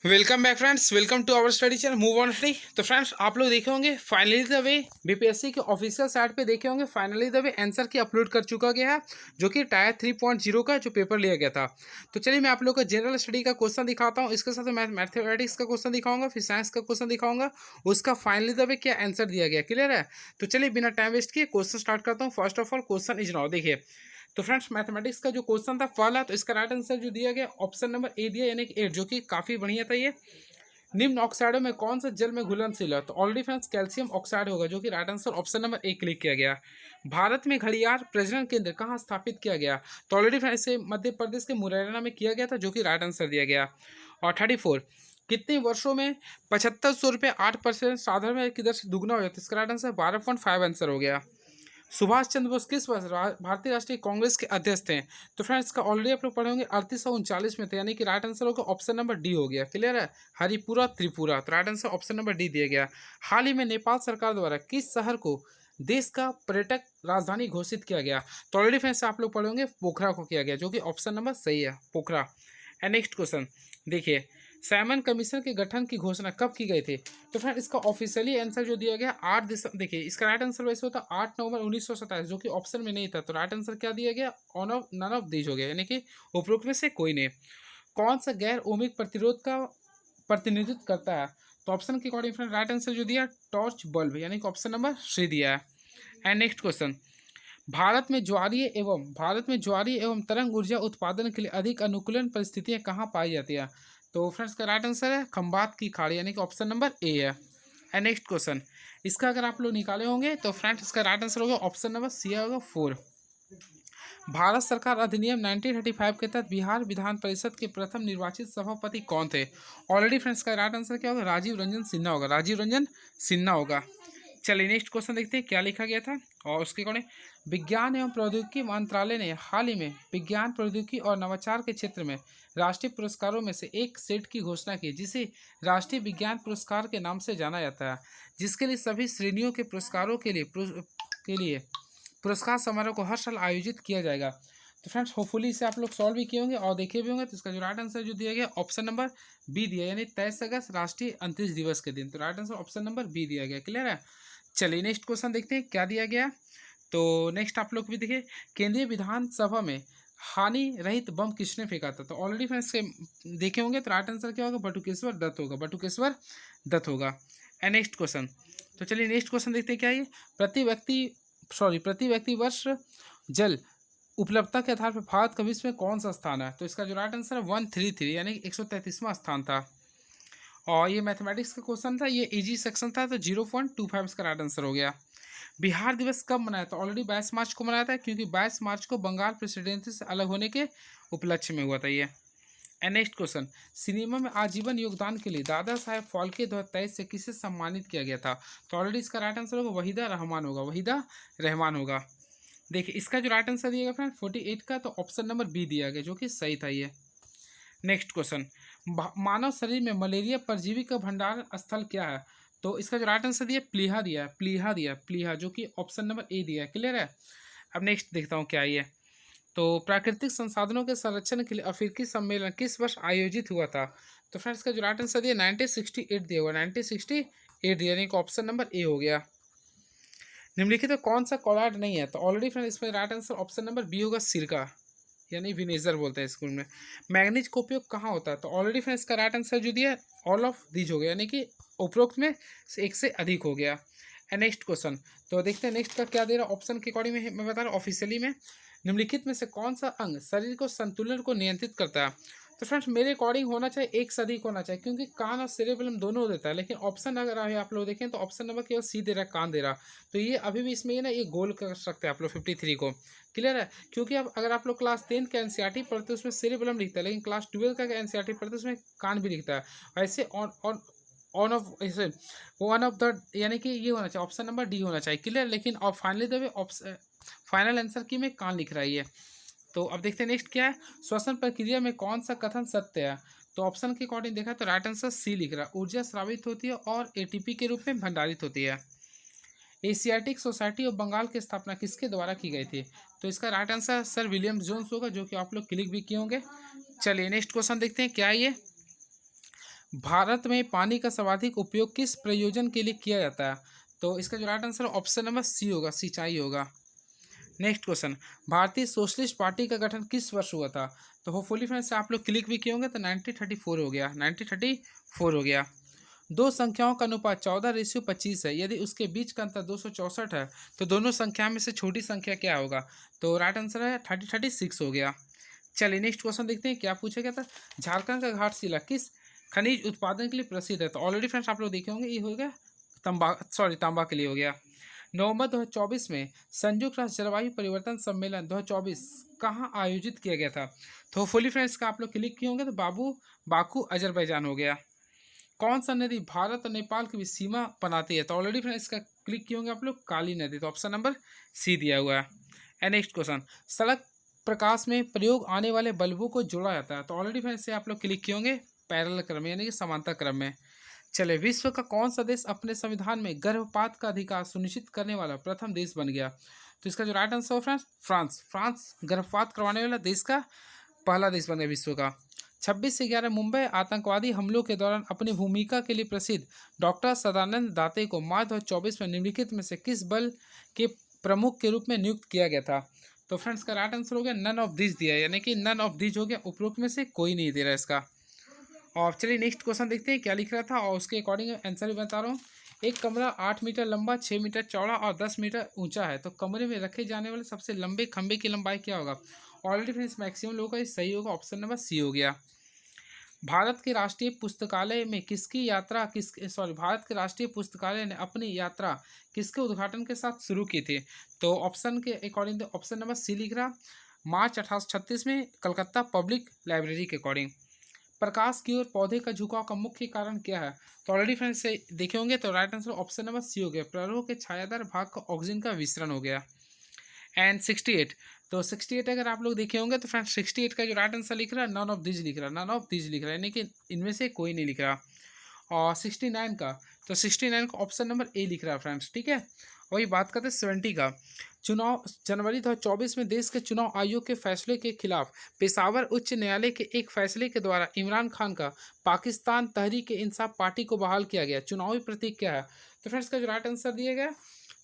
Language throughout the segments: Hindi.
Welcome back friends, welcome to our study channel move on study. तो फ्रेंड्स, आप लोग देखे होंगे फाइनली द वे बीपीएससी के ऑफिशियल साइट पे देखे होंगे finally the way answer key upload कर चुका गया है, जो कि टायर 3.0 का जो पेपर लिया गया था। तो चलिए मैं आप लोग को जनरल स्टडी का क्वेश्चन दिखाता हूँ, इसके साथ मैथमेटिक्स का क्वेश्चन दिखाऊंगा, फिर साइंस का क्वेश्चन दिखाऊंगा, उसका फाइनली द वे क्या आंसर दिया गया। क्लियर है? तो चलिए बिना टाइम वेस्ट किए क्वेश्चन स्टार्ट करता हूँ। First of all question is now. देखिए, तो फ्रेंड्स मैथमेटिक्स का जो क्वेश्चन था पहला, तो इसका राइट आंसर जो दिया गया ऑप्शन नंबर ए दिया, यानी कि 8, जो कि काफ़ी बढ़िया था ये। निम्न ऑक्साइडों में कौन सा जल में घुलनशील है? तो ऑलरेडी फ्रेंड्स कैल्शियम ऑक्साइड होगा, जो कि राइट आंसर ऑप्शन नंबर ए क्लिक किया गया। भारत में घड़ियाल प्रजनन केंद्र कहाँ स्थापित किया गया? तो ऑलरेडी फ्रेंड्स मध्य प्रदेश के मुरैना में किया गया था, जो कि राइट आंसर दिया गया। और 34, कितने वर्षों में 7500 रुपये 8% साधारण की दर से दुगना हो जाता है? इसका राइट आंसर 12.5 आंसर हो गया। सुभाष चंद्र बोस किस वर्ष भारतीय राष्ट्रीय कांग्रेस के अध्यक्ष थे? तो फ्रेंड्स का ऑलरेडी आप लोग पढ़े होंगे 3839 में थे, यानी कि राइट आंसर होगा ऑप्शन नंबर डी हो गया। क्लियर है? हरिपुरा त्रिपुरा, तो right answer option number D दिया गया। हाल ही में नेपाल सरकार द्वारा किस शहर को देश का पर्यटक राजधानी घोषित किया गया? तो ऑलरेडी फ्रेंड्स आप लोग पढ़े होंगे पोखरा को किया गया, जो कि ऑप्शन नंबर सही है, पोखरा। एंड नेक्स्ट क्वेश्चन देखिए, साइमन कमीशन के गठन की घोषणा कब की गई थी? तो फ्रेंड इसका ऑफिशियली आंसर जो दिया गया 8 दिसंबर, देखिए इसका राइट आंसर वैसे होता 8 नवंबर 1927, जो कि ऑप्शन में नहीं था। तो राइट आंसर क्या दिया गया? On of none of these हो गया, यानी कि उपरोक्त में से कोई नहीं। कौन सा गैर ओमिक प्रतिरोध का प्रतिनिधित्व करता है? तो ऑप्शन के अकॉर्डिंग फ्रेंड राइट आंसर जो दिया टॉर्च बल्ब, यानी कि ऑप्शन नंबर सी दिया है। एंड नेक्स्ट क्वेश्चन, भारत में ज्वारीय एवं तरंग ऊर्जा उत्पादन के लिए अधिक अनुकूलन परिस्थितियां कहाँ पाई जाती है? तो फ्रेंड्स का राइट आंसर है खंबात की खाड़ी, यानी कि ऑप्शन नंबर ए है। एंड नेक्स्ट क्वेश्चन, इसका अगर आप लोग निकाले होंगे तो फ्रेंड्स इसका राइट आंसर होगा ऑप्शन नंबर सी होगा 4। भारत सरकार अधिनियम 1935 के तहत बिहार विधान परिषद के प्रथम निर्वाचित सभापति कौन थे? ऑलरेडी फ्रेंड्स का राइट आंसर क्या होगा? राजीव रंजन सिन्हा होगा, राजीव रंजन सिन्हा होगा। चलिए नेक्स्ट क्वेश्चन देखते हैं क्या लिखा गया था और उसके अकॉर्डिंग। विज्ञान एवं प्रौद्योगिकी मंत्रालय ने हाल ही में विज्ञान प्रौद्योगिकी और नवाचार के क्षेत्र में राष्ट्रीय पुरस्कारों में से एक सेट की घोषणा की, जिसे राष्ट्रीय विज्ञान पुरस्कार के नाम से जाना जाता है, जिसके लिए सभी श्रेणियों के पुरस्कारों के लिए पुरस्कार समारोह को हर साल आयोजित किया जाएगा। तो फ्रेंड्स होपफुली इसे आप लोग सॉल्व भी किए होंगे और देखे भी होंगे। तो इसका जो राइट आंसर जो दिया गया ऑप्शन नंबर बी दिया, यानी 23 अगस्त राष्ट्रीय अंतरिक्ष दिवस के दिन। तो right answer option number B दिया गया। क्लियर है? चलिए नेक्स्ट क्वेश्चन देखते हैं क्या दिया गया। तो नेक्स्ट आप लोग भी देखिए, केंद्रीय विधानसभा में हानि रहित बम किसने फेंका था? तो ऑलरेडी फ्रेंड्स देखे होंगे। तो राइट आंसर क्या होगा? बटुकेश्वर दत्त होगा, बटुकेश्वर दत्त होगा। एंड नेक्स्ट क्वेश्चन, तो चलिए नेक्स्ट क्वेश्चन देखते हैं क्या ये। प्रति व्यक्ति वर्ष जल उपलब्धता के आधार पर भारत का विश्व में कौन सा स्थान है? तो इसका जो राइट आंसर है 133, यानी 133वां स्थान था। और ये मैथमेटिक्स का क्वेश्चन था, ये इजी सेक्शन था, तो 0.25 इसका राइट आंसर हो गया। बिहार दिवस कब मनाया था? ऑलरेडी 22 मार्च को मनाया था, क्योंकि 22 मार्च को बंगाल प्रेसिडेंसी से अलग होने के उपलक्ष्य में हुआ था ये। एंड नेक्स्ट क्वेश्चन, सिनेमा में आजीवन योगदान के लिए दादा साहेब फाल्के 2023 से किसे सम्मानित किया गया था? तो ऑलरेडी इसका राइट आंसर होगा वहीदा रहमान होगा, वहीदा रहमान होगा। देखिए इसका जो राइट आंसर दिएगा फ्रेंड 48 का, तो ऑप्शन नंबर बी दिया गया, जो कि सही था ये। नेक्स्ट क्वेश्चन, मानव शरीर में मलेरिया परजीवी का भंडार स्थल क्या है? तो इसका जो राइट आंसर दिया प्लीहा दिया, प्लीहा दिया, प्लीहा, जो कि ऑप्शन नंबर ए दिया है। क्लियर है? अब नेक्स्ट देखता हूँ क्या ये। तो प्राकृतिक संसाधनों के संरक्षण के लिए अफ्रीकी सम्मेलन किस वर्ष आयोजित हुआ था? तो फ्रेंड्स का जो राइट आंसर दिया 1968 दिया हुआ, 1968 दिया, यानी कि ऑप्शन नंबर ए हो गया। निम्नलिखित में कौन सा कॉलाइड नहीं है? तो ऑलरेडी फ्रेंड इसमें right answer option number B होगा, सिरका, यानी विनेजर बोलते हैं स्कूल में। मैग्नीज का उपयोग कहाँ होता है? तो ऑलरेडी फ्रेंड इसका राइट आंसर जो दिया ऑल ऑफ दीज हो गया, यानी कि उपरोक्त में से एक से अधिक हो गया। एंड नेक्स्ट क्वेश्चन, तो देखते हैं नेक्स्ट का क्या दे रहा है ऑप्शन के अकॉर्डिंग में। मैं बता रहा हूँ ऑफिशियली में, निम्नलिखित में से कौन सा अंग शरीर को संतुलन को नियंत्रित करता है? तो फ्रेंड्स मेरे अकॉर्डिंग होना चाहिए एक से अधिक होना चाहिए, क्योंकि कान और सेरेबेलम दोनों देता है, लेकिन ऑप्शन अगर आप लोग देखें तो ऑप्शन नंबर केवल सी दे रहा है, कान दे रहा। तो ये अभी भी इसमें ये ना ये गोल कर सकते हैं आप लोग 53 को। क्लियर है? क्योंकि अब अगर आप लोग क्लास 10 का एनसीईआरटी पढ़ते हैं उसमें सेरेबेलम लिखता है, लेकिन क्लास 12 का एनसीईआरटी पढ़ते हैं उसमें कान भी लिखता है। ऐसे ऑन ऑफ ऐसे वन ऑफ द, यानी कि ये होना चाहिए ऑप्शन नंबर डी होना चाहिए। क्लियर? लेकिन और finally the way option final answer की में कान लिख रहा है ये। तो अब देखते हैं नेक्स्ट क्या है। श्वसन प्रक्रिया में कौन सा कथन सत्य है? तो ऑप्शन के अकॉर्डिंग देखा तो राइट आंसर सी लिख रहा है, ऊर्जा स्रावित होती है और एटीपी के रूप में भंडारित होती है। एशियाटिक सोसाइटी ऑफ बंगाल की स्थापना किसके द्वारा की गई थी? तो इसका right answer sir William Jones होगा, जो कि आप लोग क्लिक भी किए होंगे। चलिए नेक्स्ट क्वेश्चन देखते हैं क्या है ये। भारत में पानी का सर्वाधिक उपयोग किस प्रयोजन के लिए किया जाता है? तो इसका जो right answer option number C होगा, सिंचाई होगा। नेक्स्ट क्वेश्चन, भारतीय सोशलिस्ट पार्टी का गठन किस वर्ष हुआ था? तो होपफुली फ्रेंड्स आप लोग क्लिक भी किए होंगे, तो 1934 हो गया, 1934 हो गया। दो संख्याओं का अनुपात 14:25 है, यदि उसके बीच का अंतर 264 है तो दोनों संख्या में से छोटी संख्या क्या होगा? तो राइट आंसर है 36 हो गया। चलिए नेक्स्ट क्वेश्चन देखते हैं क्या पूछा गया था। झारखंड का घाटशिला किस खनिज उत्पादन के लिए प्रसिद्ध है? तो ऑलरेडी फ्रेंड्स आप लोग देखे होंगे, ये हो गया तांबा के लिए हो गया। नवंबर 2024 में संयुक्त राष्ट्र जलवायु परिवर्तन सम्मेलन 2024 कहाँ आयोजित किया गया था? तो फुली फ्रेंड्स का आप लोग क्लिक किए होंगे, तो बाकू अजरबैजान हो गया। कौन सा नदी भारत और नेपाल की भी सीमा बनाती है? तो ऑलरेडी फ्रेंड्स इसका क्लिक किए होंगे आप लोग, काली नदी, तो ऑप्शन नंबर सी दिया हुआ है। एंड नेक्स्ट क्वेश्चन, सड़क प्रकाश में प्रयोग आने वाले बल्बों को जोड़ा जाता है? तो ऑलरेडी फ्रेंड्स से आप लोग क्लिक किए होंगे पैरेलल क्रम में, यानी कि समांतर क्रम में। चले, विश्व का कौन सा देश अपने संविधान में गर्भपात का अधिकार सुनिश्चित करने वाला प्रथम देश बन गया? तो इसका जो राइट आंसर है फ्रेंड्स फ्रांस। फ्रांस गर्भपात करवाने वाला देश का पहला देश बन गया विश्व का। 26 से 11 मुंबई आतंकवादी हमलों के दौरान अपनी भूमिका के लिए प्रसिद्ध डॉक्टर सदानंद दाते को मार्च 2024 में निम्नलिखित में से किस बल के प्रमुख के रूप में नियुक्त किया गया था? तो फ्रेंड्स का राइट आंसर हो गया नन ऑफ दिस दिया है, यानी कि नन ऑफ दिस हो गया, उपरोक्त में से कोई नहीं दे रहा इसका। और चलिए नेक्स्ट क्वेश्चन देखते हैं क्या लिख रहा था, और उसके अकॉर्डिंग आंसर भी बता रहा हूँ। एक कमरा 8 मीटर लंबा, 6 मीटर चौड़ा और 10 मीटर ऊंचा है, तो कमरे में रखे जाने वाले सबसे लंबे खंभे की लंबाई क्या होगा? ऑलरेडी फ्रेंड्स मैक्सिमम लोगों का ये सही होगा, ऑप्शन नंबर सी हो गया। भारत के राष्ट्रीय पुस्तकालय में किसकी यात्रा भारत के राष्ट्रीय पुस्तकालय ने अपनी यात्रा किसके उद्घाटन के साथ शुरू की थी? तो ऑप्शन के अकॉर्डिंग ऑप्शन नंबर सी लिख रहा, मार्च 1836 में कलकत्ता पब्लिक लाइब्रेरी के अकॉर्डिंग। प्रकाश की ओर पौधे का झुकाव का मुख्य कारण क्या है? तो ऑलरेडी फ्रेंड्स से देखे होंगे, तो right answer option number C हो गया, प्ररोह के छायादार भाग का ऑक्सीजन का विसरण हो गया। एंड 68, तो 68 अगर आप लोग देखे होंगे तो फ्रेंड्स 68 का जो राइट आंसर लिख रहा है नन ऑफ दिस लिख रहा है, नन ऑफ दिस लिख रहा है, यानी कि इनमें से कोई नहीं लिख रहा। और 69 का, तो 69 का ऑप्शन नंबर ए लिख रहा है फ्रेंड्स, ठीक है। वही बात करते हैं 70 का, चुनाव जनवरी 2024 में देश के चुनाव आयोग के फैसले के खिलाफ पेशावर उच्च न्यायालय के एक फैसले के द्वारा इमरान खान का पाकिस्तान तहरीक इंसाफ पार्टी को बहाल किया गया। चुनावी प्रतीक क्या है? तो फ्रेंड्स का जो राइट आंसर दिया गया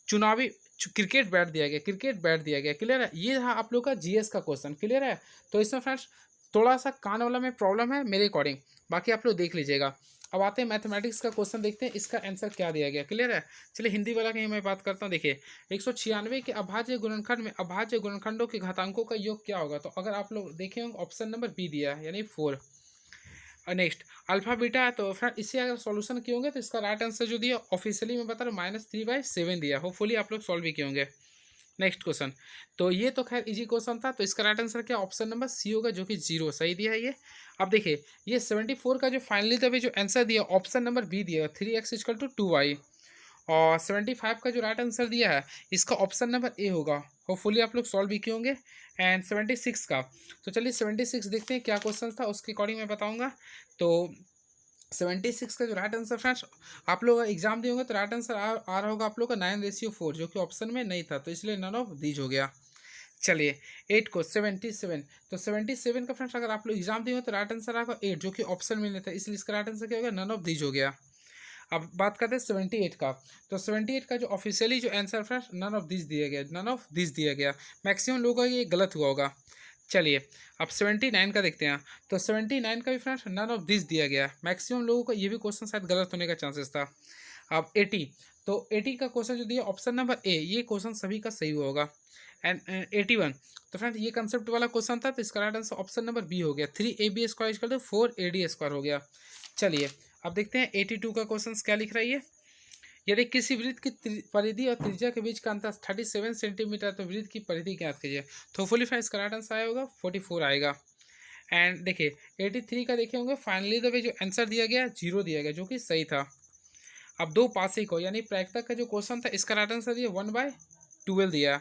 चुनावी क्रिकेट बैट दिया गया, क्रिकेट बैट दिया गया। क्लियर है, ये था आप लोग का जीएस का क्वेश्चन। क्लियर है, तो इसमें फ्रेंड्स थोड़ा सा कान वाला में प्रॉब्लम है मेरे अकॉर्डिंग, बाकी आप लोग देख लीजिएगा। अब आते हैं मैथमेटिक्स का क्वेश्चन, देखते हैं इसका आंसर क्या दिया गया। क्लियर है, चलिए हिंदी वाला की मैं बात करता हूँ। देखिए 196 के अभाज्य गुणनखंड में अभाज्य गुणनखंडों के घातांकों का योग क्या होगा? तो अगर आप लोग देखें ऑप्शन नंबर बी दिया है, यानी 4। नेक्स्ट अल्फा बीटा है, तो फ्रेंड इससे अगर सॉल्यूशन किए होंगे तो इसका राइट आंसर जो दिया ऑफिशियली मैं बता रहा हूँ -3/7 दिया। होपफुली आप लोग सॉल्व भी किए होंगे। नेक्स्ट क्वेश्चन, तो ये तो खैर इजी क्वेश्चन था, तो इसका राइट आंसर क्या ऑप्शन नंबर सी होगा, जो कि 0 सही दिया है ये। अब देखिए ये 74 का जो फाइनली तभी जो आंसर दिया ऑप्शन नंबर बी दिया 3x = 2y। और 75 का जो राइट आंसर दिया है इसका ऑप्शन नंबर ए होगा। होपफुली आप लोग सॉल्व भी किए होंगे। एंड 76 का, तो चलिए 76 देखते हैं क्या क्वेश्चन था, उसके अकॉर्डिंग मैं बताऊंगा। तो 76 का जो राइट आंसर फ्रेंड्स आप लोग एग्जाम दिए होंगे तो राइट आंसर आ रहा होगा आप लोग का 9:4, जो कि ऑप्शन में नहीं था, तो इसलिए नन ऑफ दीज हो गया। चलिए 8 को 77, तो 77 का फ्रेंड्स अगर आप लोग एग्जाम दिए हो तो राइट आंसर आएगा 8, जो कि ऑप्शन में नहीं था, इसलिए इसका राइट आंसर क्या होगा, नन ऑफ दीज हो गया। अब बात करते हैं 78 का, तो 78 का जो ऑफिशियली जो answer friends none of this दिया गया, नन ऑफ दिस दिया गया। मैक्सिमम लोगों का ये गलत हुआ होगा। चलिए अब 79 का देखते हैं, तो 79 का भी फ्रेंड्स नन ऑफ दिस दिया गया। मैक्सिमम लोगों का ये भी क्वेश्चन शायद गलत होने का चांसेस था। अब 80, तो 80 का क्वेश्चन जो दिया ऑप्शन नंबर ए, ये क्वेश्चन सभी का सही हुआ होगा। एंड 81, तो फ्रेंड्स ये कंसेप्ट वाला क्वेश्चन था, तो इसका right answer option number B हो गया, 3ab² 4ad² हो गया। चलिए अब देखते हैं 82 का क्वेश्चन क्या लिख रहा है ये। यदि किसी वृत्त की परिधि और त्रिज्या के बीच का अंतर 37 सेंटीमीटर, तो वृत्त की परिधि ज्ञात कीजिए। तो फुली फ्रेंड्स का राइट आंसर आया होगा 44 आएगा। एंड देखिए 83 का देखे होंगे फाइनली द वे जो आंसर दिया गया 0 दिया गया, जो कि सही था। अब दो पासे को यानी प्रायिकता का जो क्वेश्चन था इसका राइट आंसर दिया 1/12 दिया।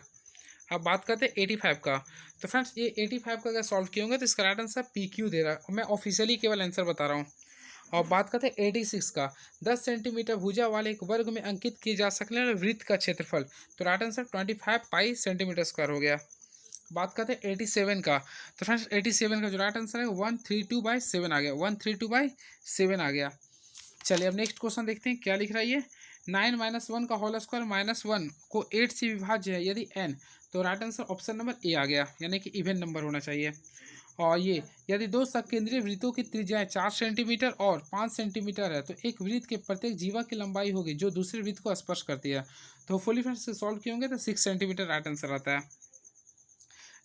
अब बात करते हैं 85 का, तो फ्रेंड्स ये 85 का अगर सॉल्व किए होंगे तो इसका राइट आंसर PQ दे रहा है, मैं ऑफिशियली केवल आंसर बता रहा हूँ। और बात करते हैं 86 का, 10 सेंटीमीटर भुजा वाले एक वर्ग में अंकित किए जा सकने वाले वृत्त का क्षेत्रफल, तो राइट आंसर 25 पाई सेंटीमीटर² हो गया। बात करते हैं 87 का, तो फ्रेंड्स 87 का जो राइट आंसर है 132/7 आ गया, 132/7 आ गया। चलिए अब नेक्स्ट क्वेश्चन देखते हैं क्या लिख रहा है ये। 9 - 1 का होल स्क्वायर -1 को 8 से विभाज्य है यदि n, तो right answer option number A आ गया, यानी कि इवन नंबर होना चाहिए। और ये यदि दो सकेंद्रीय वृत्तों की त्रिज्याएं 4 सेंटीमीटर और 5 सेंटीमीटर है, तो एक वृत्त के प्रत्येक जीवा की लंबाई होगी जो दूसरे वृत्त को स्पर्श करती है। तो फुली फ्रेंड्स से सॉल्व किए होंगे तो 6 सेंटीमीटर राइट आंसर आता है।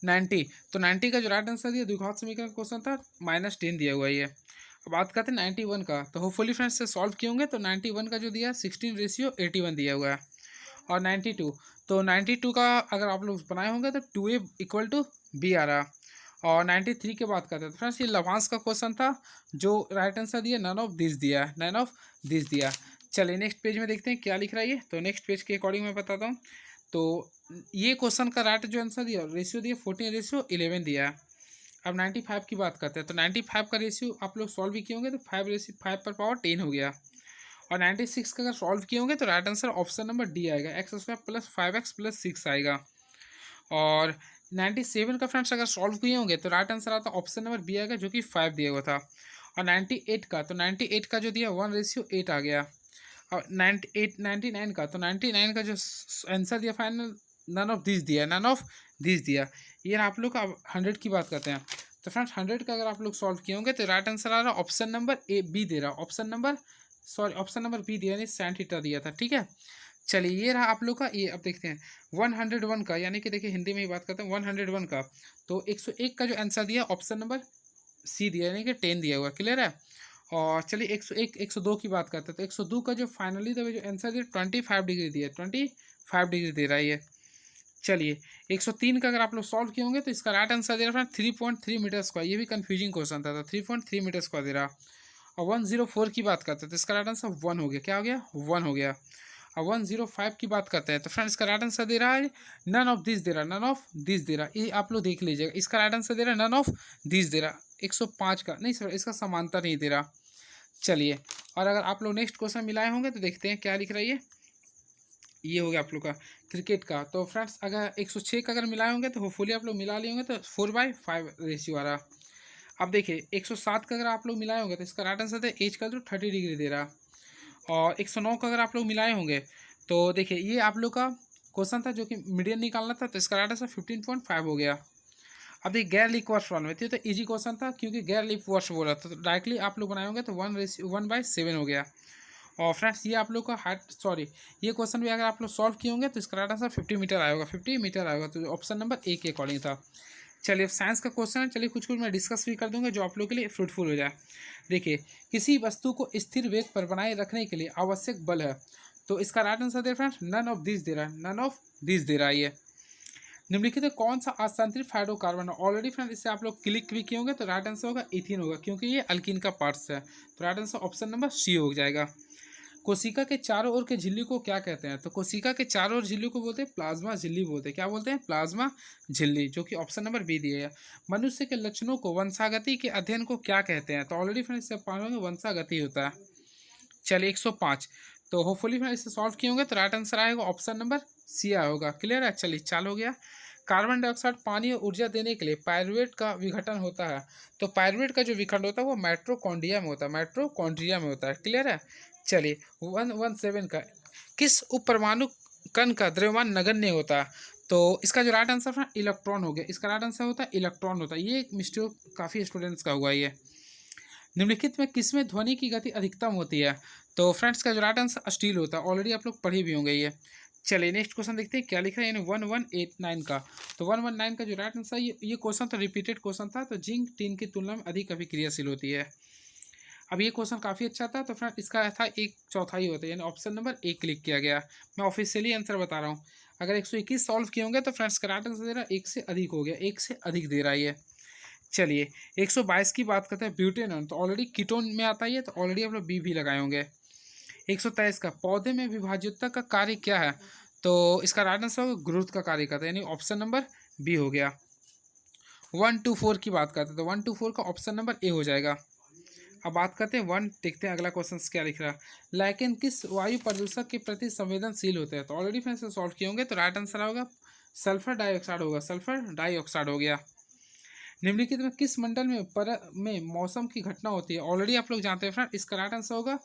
90, तो 90 का जो राइट आंसर दिया द्विघात समीकरण का क्वेश्चन था -10 दिया हुआ है ये। अब बात करते हैं 91 का, तो होपफुली फ्रेंड्स से सॉल्व किए होंगे तो 91 का जो दिया 16:81 दिया हुआ है। और 92, तो 92 का अगर आप लोग बनाए होंगे तो 2a = b आ रहा। और 93 की बात करते हैं तो फ्रेंड्स ये लवांस का क्वेश्चन था, जो राइट आंसर दिया नन ऑफ दिस दिया, नन ऑफ दिस दिया। चलिए नेक्स्ट पेज में देखते हैं क्या लिख रहा है ये। तो नेक्स्ट पेज के अकॉर्डिंग मैं बताता हूँ। तो ये क्वेश्चन का राइट जो आंसर दिया रेशियो दिया 14:11 दिया है। अब 95 की बात करते हैं तो 95 का रेशियो आप लोग सॉल्व भी किए होंगे तो 5/10 हो गया। और 96 का अगर सॉल्व किए होंगे तो right answer option number D आएगा, x² + 5x + 6 आएगा। और 97 का फ्रेंड्स अगर सॉल्व किए होंगे तो राइट आंसर आता ऑप्शन नंबर बी आएगा, जो कि 5 दिया हुआ था। और 98 का, तो 98 का जो दिया 1:8 आ गया। और 99 का, तो 99 का जो आंसर दिया फाइनल नन ऑफ दिस दिया, नन ऑफ दिस दिया। ये आप लोग का 100 की बात करते हैं तो फ्रेंड्स 100 का अगर आप लोग सॉल्व किए होंगे तो राइट आंसर आ रहा ऑप्शन नंबर ए बी दे रहा, ऑप्शन नंबर बी दिया, यानी सेंटीमीटर दिया था। ठीक है, चलिए ये रहा आप लोग का ये। अब देखते हैं 101 का, यानी कि देखिए हिंदी में ही बात करते हैं 101 का। तो 101 का जो आंसर दिया ऑप्शन नंबर सी दिया, यानी कि 10 दिया हुआ, क्लियर है। और चलिए 101 102 की बात करते हैं तो 102 का जो फाइनली जो आंसर दिया 25 डिग्री दिया, 25 डिग्री दे रहा है ये। चलिए 103 का अगर आप लोग सॉल्व किए होंगे तो इसका राइट आंसर दे रहा है 3.3 मीटर स्क्वायर। ये भी कंफ्यूजिंग क्वेश्चन था, तो 3.3 मीटर स्क्वायर दे रहा। और 104 की बात करते हैं तो इसका राइट आंसर 1 हो गया, क्या हो गया 1 हो गया। और 105 की बात करते हैं तो फ्रेंड्स इसका राइट आंसर दे रहा है नन ऑफ दिस दे रहा, नन ऑफ दिस दे रहा। ये आप लोग देख लीजिएगा, इसका राइट आंसर दे रहा है नन ऑफ दिस दे रहा। 105 का नहीं सर, इसका समांतर नहीं दे रहा। चलिए, और अगर आप लोग नेक्स्ट क्वेश्चन मिलाए होंगे तो देखते हैं क्या लिख रहा है ये हो गया आप लोग का क्रिकेट का। तो फ्रेंड्स अगर 106 का अगर मिलाए होंगे तो होपफुली आप लोग मिला लिए होंगे तो 4/5 रेशियो आ रहा। अब देखिए 107 का अगर आप लोग मिलाए होंगे तो इसका राइट आंसर है एज का तो 30 डिग्री दे रहा। और 109 का अगर आप लोग मिलाए होंगे तो देखिए ये आप लोग का क्वेश्चन था जो कि मीडियन निकालना था, तो इसका राइट आंसर 15.5 हो गया। अब ये गैर लीक वर्ष वन में थी तो इजी क्वेश्चन था, क्योंकि गैर लीक वर्ष बोला था, तो डायरेक्टली आप लोग बनाए होंगे तो 1/7 हो गया। और फ्रेंड्स ये आप लोग का ये क्वेश्चन भी अगर आप लोग सॉल्व किए होंगे तो इसका राइट आंसर 50 मीटर आएगा, 50 मीटर आएगा, तो ऑप्शन नंबर ए के अकॉर्डिंग था। चलिए साइंस का क्वेश्चन है, चलिए कुछ मैं डिस्कस भी कर दूंगा जो आप लोग के लिए फ्रूटफुल हो जाए। देखिए किसी वस्तु को स्थिर वेग पर बनाए रखने के लिए आवश्यक बल है, तो इसका राइट आंसर दे फ्रेंड्स नन ऑफ दिस दे रहा है, नन ऑफ दिस दे रहा है ये। निम्नलिखित कौन सा असंतृप्त हाइड्रोकार्बन है? ऑलरेडी फ्रेंड इससे आप लोग क्लिक भी किए होंगे तो राइट आंसर होगा इथिन होगा, क्योंकि ये अल्किन का पार्ट्स है, तो right answer option number C हो जाएगा। कोशिका के चारों ओर के झिल्ली को क्या कहते हैं? तो कोशिका के चारों ओर झिल्ली को बोलते हैं प्लाज्मा झिल्ली बोलते हैं, क्या बोलते हैं प्लाज्मा झिल्ली, जो कि ऑप्शन नंबर बी दिया है। मनुष्य के लक्षणों को वंशागति के अध्ययन को क्या कहते हैं? तो ऑलरेडी फ्रेंड इससे पाएंगे वंशागति होता है। चलिए 105, तो होपफुली फ्रेंड इससे सॉल्व किए होंगे तो राइट आंसर आएगा ऑप्शन नंबर सी होगा, क्लियर है। चलिए चालू हो गया। कार्बन डाइऑक्साइड पानी और ऊर्जा देने के लिए पायरुवेट का विघटन होता है, तो पायरुवेट का जो विखंड होता है वो माइटोकॉन्ड्रिया में होता है, माइटोकॉन्ड्रिया में होता है, क्लियर है। चलिए 117 का, किस उप परमाणु कण का द्रव्यमान नगण्य होता है? तो इसका जो राइट आंसर है इलेक्ट्रॉन हो गया, इसका राइट आंसर होता है इलेक्ट्रॉन होता है। ये एक मिस्टेक काफ़ी स्टूडेंट्स का हुआ ये। निम्नलिखित में किसमें ध्वनि की गति अधिकतम होती है? तो फ्रेंड्स का जो राइट आंसर स्टील होता है, ऑलरेडी आप लोग पढ़े भी होंगे ये। चलिए नेक्स्ट क्वेश्चन देखते हैं क्या लिख रहा है, यानी 1189 का। तो 119 का जो राइट आंसर ये क्वेश्चन तो रिपीटेड क्वेश्चन था, तो जिंक टीन की तुलना में अधिक अभिक्रियाशील होती है। अब ये क्वेश्चन काफ़ी अच्छा था, तो फ्रेंड इसका था 1/4 होता है, यानी ऑप्शन नंबर ए क्लिक किया गया। मैं ऑफिशियली आंसर बता रहा हूँ। अगर 121 सॉल्व किए होंगे तो फ्रेंड्स का राइट आंसर दे रहा है 1 से अधिक हो गया, 1 से अधिक दे रहा है ये। चलिए 122 की बात करते हैं ब्यूटेनॉन, तो ऑलरेडी कीटोन में आता है ये, तो ऑलरेडी आप लोग बी भी लगाए होंगे। 123 का, पौधे में विभाज्यता का कार्य क्या है? तो इसका राइट आंसर होगा ग्रोथ का कार्य करता है, यानी ऑप्शन नंबर बी हो गया। 124 की बात करते हैं तो 124 का ऑप्शन नंबर ए हो जाएगा। अब बात करते हैं देखते हैं अगला क्वेश्चन क्या लिख रहा है। लाइकेन किस वायु प्रदूषक के प्रति संवेदनशील होते हैं? तो ऑलरेडी फ्रेंड्स सॉल्व किए होंगे तो राइट आंसर होगा सल्फर डाइऑक्साइड होगा, सल्फर डाइऑक्साइड हो गया। निम्नलिखित में किस मंडल में मौसम की घटना होती है? ऑलरेडी आप लोग जानते हैं फ्रेंड, इसका राइट आंसर होगा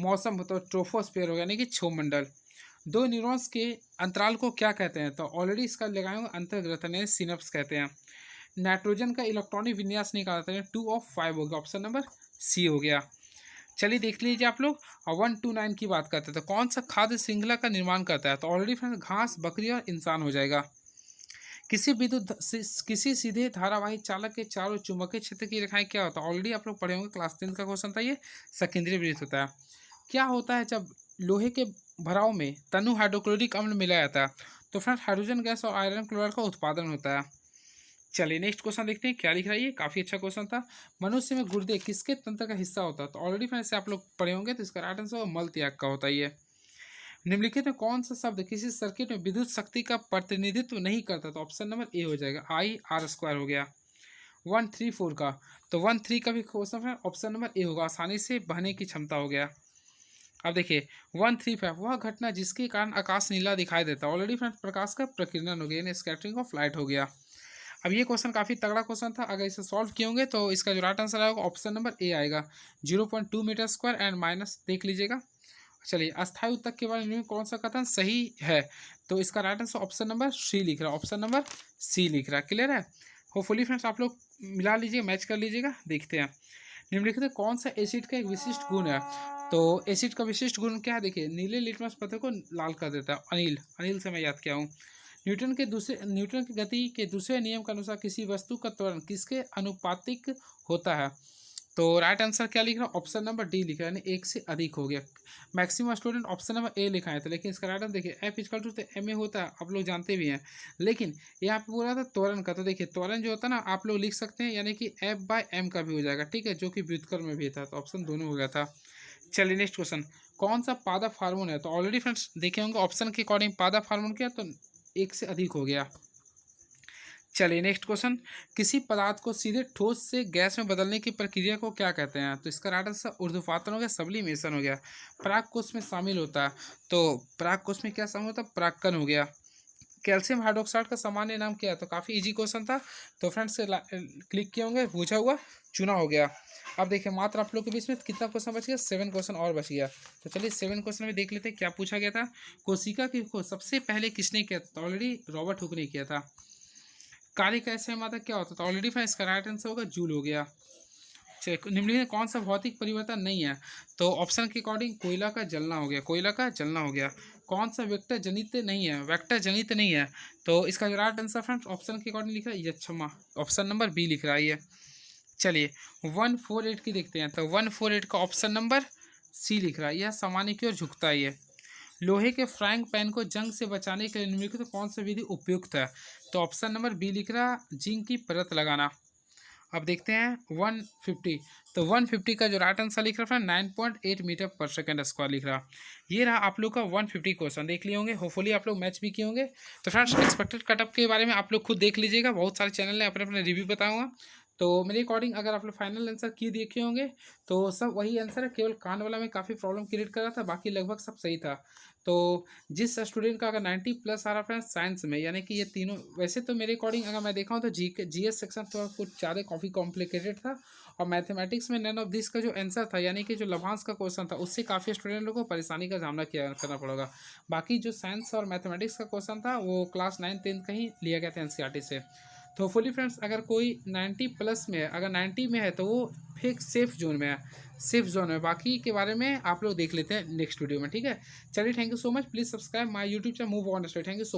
मौसम तो ट्रोफोस्फीयर हो गया, यानी कि क्षोमंडल। दो न्यूरॉन्स के अंतराल को क्या कहते हैं? तो ऑलरेडी इसका लगाएंगे अंतर्ग्रथन यानी सिनप्स कहते हैं। नाइट्रोजन का इलेक्ट्रॉनिक विन्यास निकालते हैं 2 of 5 हो गया, ऑप्शन नंबर सी हो गया। चलिए देख लीजिए आप लोग। 1 to 9 की बात करते हैं तो कौन सा खाद्य श्रृंखला का निर्माण करता है? तो ऑलरेडी फ्रेंड्स घास, बकरी और इंसान हो जाएगा। किसी सीधे धारावाही चालक के चारों चुंबकीय क्षेत्र की रेखाएं क्या होता है? ऑलरेडी आप लोग पढ़े होंगे, क्लास 10 का क्वेश्चन था ये। सेकेंडरी वृत्त होता है। क्या होता है जब लोहे के भराव में तनु हाइड्रोक्लोरिक अम्ल मिलाया जाता है? तो फ्रेंड्स हाइड्रोजन गैस और आयरन क्लोराइड का उत्पादन होता है। चलिए नेक्स्ट क्वेश्चन देखते हैं क्या लिख रहा है ये, काफी अच्छा क्वेश्चन था। मनुष्य में गुर्दे किसके तंत्र का हिस्सा होता है? तो ऑलरेडी फ्रेंड्स से आप लोग पढ़े होंगे, तो इसका राइट आंसर मल त्याग का होता है ये। निम्नलिखित में कौन सा शब्द किसी सर्किट में विद्युत शक्ति का प्रतिनिधित्व नहीं करता? तो ऑप्शन नंबर ए हो जाएगा, I/R² हो गया। 134 का, तो 13 का भी क्वेश्चन है, ऑप्शन नंबर ए होगा, आसानी से बहने की क्षमता हो गया। अब देखिए 135, वह घटना जिसके कारण आकाश नीला दिखाई देता है। ऑलरेडी फ्रेंड्स प्रकाश का प्रकीर्णन हो गया, यानी स्कैटरिंग ऑफ लाइट हो गया। अब ये क्वेश्चन काफ़ी तगड़ा क्वेश्चन था, अगर इसे सॉल्व किए होंगे तो इसका जो राइट आंसर आएगा ऑप्शन नंबर ए आएगा, 0.2 मीटर स्क्वायर एंड माइनस देख लीजिएगा। चलिए अस्थायी उत्तक के बारे में कौन सा कथन सही है? तो इसका right answer option number C लिख रहा है, ऑप्शन नंबर सी लिख रहा है। क्लियर है? होपफुली फ्रेंड्स आप लोग मिला लीजिए, मैच कर लीजिएगा। देखते हैं निम्नलिखित में कौन सा एसिड का एक विशिष्ट गुण है? तो एसिड का विशिष्ट गुण क्या है? देखिए नीले लिटमस पत्थर को लाल कर देता है। अनिल से मैं याद किया हूँ। न्यूटन की गति के दूसरे नियम के अनुसार किसी वस्तु का त्वरण किसके अनुपातिक होता है? तो राइट आंसर क्या लिख रहा है? ऑप्शन नंबर डी लिखा है, यानी एक से अधिक हो गया। मैक्सिमम स्टूडेंट ऑप्शन नंबर ए लिखा है था, लेकिन इसका राइट आंसर देखिए F=, तो एम ए होता है, आप लोग जानते भी हैं। लेकिन यहाँ पे बोला था त्वरण का, तो देखिए त्वरण जो होता है ना, आप लोग लिख सकते हैं, यानी कि F/m का भी हो जाएगा, ठीक है, जो कि व्युत्क्रम में भी था, तो ऑप्शन दोनों हो गया था। चलिए नेक्स्ट क्वेश्चन, कौन सा पादप हार्मोन है? तो ऑलरेडी फ्रेंड्स देखे होंगे ऑप्शन के अकॉर्डिंग पादप हार्मोन क्या, तो एक से अधिक हो गया। चलिए नेक्स्ट क्वेश्चन, किसी पदार्थ को सीधे ठोस से गैस में बदलने की प्रक्रिया को क्या कहते हैं? तो इसका राइट आंसर ऊर्ध्वपातन हो गया, सब्लिमेशन हो गया। पराग कोष में शामिल होता है, तो पराग कोष में क्या शामिल होता है? परागकण हो गया। कैल्शियम हाइड्रोक्साइड का सामान्य नाम क्या है? तो काफ़ी इजी क्वेश्चन था, तो फ्रेंड्स क्लिक किए होंगे, पूछा हुआ चुना हो गया। अब देखिए मात्र आप लोग के बीच में कितना क्वेश्चन बच गया? 7 क्वेश्चन और बच गया। तो चलिए 7 क्वेश्चन में देख लेते हैं क्या पूछा गया था। कोशिका की खोज सबसे पहले किसने किया था? तो ऑलरेडी रॉबर्ट हुक ने किया था। कार्य कैसे मात्रा क्या होता है? तो ऑलरेडी फ्रेंड्स इसका राइट आंसर होगा जूल हो गया। निम्नलिखित में कौन सा भौतिक परिवर्तन नहीं है? तो ऑप्शन के अकॉर्डिंग कोयला का जलना हो गया, कोयला का जलना हो गया। कौन सा वेक्टर जनित नहीं है? वेक्टर जनित नहीं है, तो इसका जो राइट आंसर फ्रेंड्स ऑप्शन के अकॉर्डिंग लिख रहा है यक्षमा, ऑप्शन नंबर बी लिख रहा है ये। चलिए 148 की देखते हैं, तो 148 का ऑप्शन नंबर सी लिख रहा है, यह सामान्य की ओर झुकता है ये। लोहे के फ्राइंग पैन को जंग से बचाने के लिए निम्नलिखित कौन सा विधि उपयुक्त है? तो ऑप्शन नंबर बी लिख रहा, जिंक की परत लगाना। अब देखते हैं 150, तो 150 का जो राइट आंसर लिख रहा है 9.8 मीटर पर सेकेंड स्क्वायर लिख रहा। ये रहा आप लोग का 150 क्वेश्चन, देख लिए होंगे, होपफुली आप लोग मैच भी किए होंगे। तो फ्रेंड्स एक्सपेक्टेड कटअप के बारे में आप लोग खुद देख लीजिएगा, बहुत सारे चैनल ने अपने अपने रिव्यू बताऊंगा। तो मेरे अकॉर्डिंग अगर आप लोग फाइनल आंसर की देखे होंगे तो सब वही आंसर है, केवल कांड वाला में काफ़ी प्रॉब्लम क्रिएट कर रहा था, बाकी लगभग सब सही था। तो जिस स्टूडेंट का अगर 90+ आ रहा फ्रेंड्स साइंस में, यानी कि ये तीनों, वैसे तो मेरे अकॉर्डिंग अगर मैं देखा हूँ तो जीएस सेक्शन थोड़ा कुछ ज़्यादा काफ़ी कॉम्प्लिकेटेड था, और मैथमेटिक्स में नन ऑफ दिस का जो आंसर था, यानी कि जो लभांश का क्वेश्चन था, उससे काफ़ी स्टूडेंट लोगों को परेशानी का सामना करना पड़ेगा। बाकी जो साइंस और मैथमेटिक्स का क्वेश्चन था वो क्लास 9-10 का ही लिया गया था एनसीईआरटी से। तो होपफुली फ्रेंड्स अगर कोई 90+ में है, अगर 90 में है तो वो फिर सेफ जोन में है, सेफ जोन में। बाकी के बारे में आप लोग देख लेते हैं नेक्स्ट वीडियो में, ठीक है। चलिए thank you so much, please subscribe my YouTube channel move on study. Thank you so